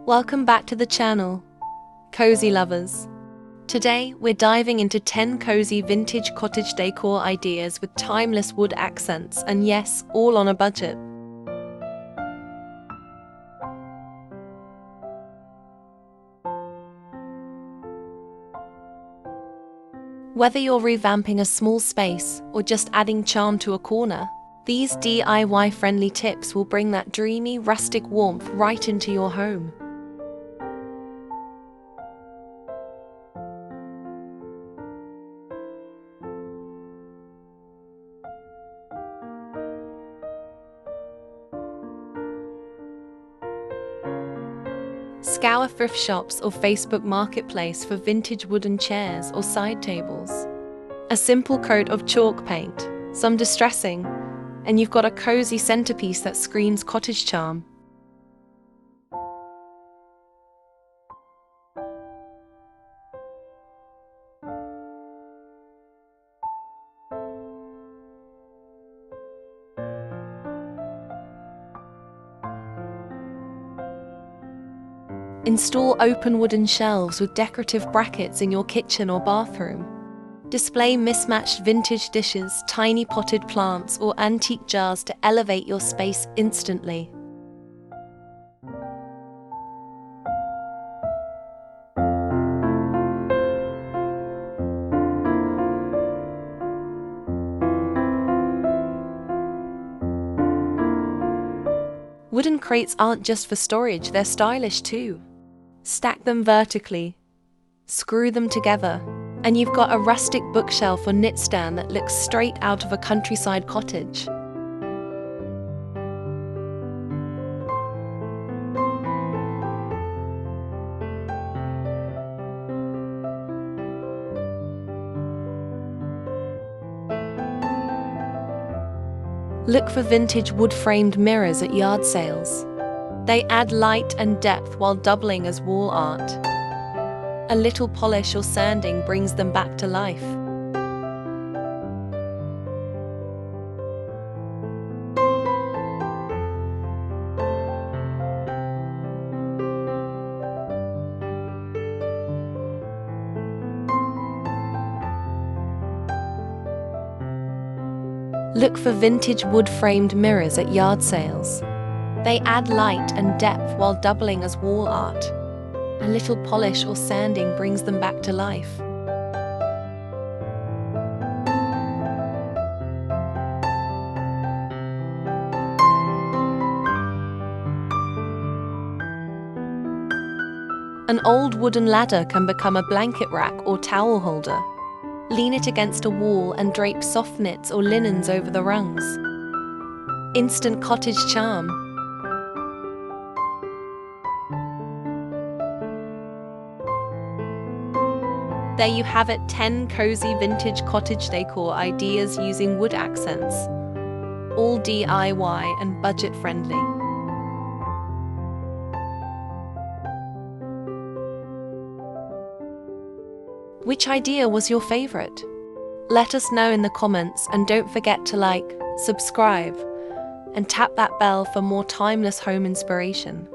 Welcome back to the channel, Cozy Lovers. Today, we're diving into 10 cozy vintage cottage decor ideas with timeless wood accents, and yes, all on a budget. Whether you're revamping a small space or just adding charm to a corner, these DIY-friendly tips will bring that dreamy, rustic warmth right into your home. Scour thrift shops or Facebook Marketplace for vintage wooden chairs or side tables. A simple coat of chalk paint, some distressing, and you've got a cozy centerpiece that screams cottage charm. Install open wooden shelves with decorative brackets in your kitchen or bathroom. Display mismatched vintage dishes, tiny potted plants, or antique jars to elevate your space instantly. Wooden crates aren't just for storage, they're stylish too. Stack them vertically, screw them together, and you've got a rustic bookshelf or knit stand that looks straight out of a countryside cottage. Look for vintage wood-framed mirrors at yard sales. They add light and depth while doubling as wall art. A little polish or sanding brings them back to life. Look for vintage wood-framed mirrors at yard sales. They add light and depth while doubling as wall art. A little polish or sanding brings them back to life. An old wooden ladder can become a blanket rack or towel holder. Lean it against a wall and drape soft knits or linens over the rungs. Instant cottage charm. There you have it, 10 cozy vintage cottage decor ideas using wood accents. All DIY and budget friendly. Which idea was your favorite? Let us know in the comments, and don't forget to like, subscribe, and tap that bell for more timeless home inspiration.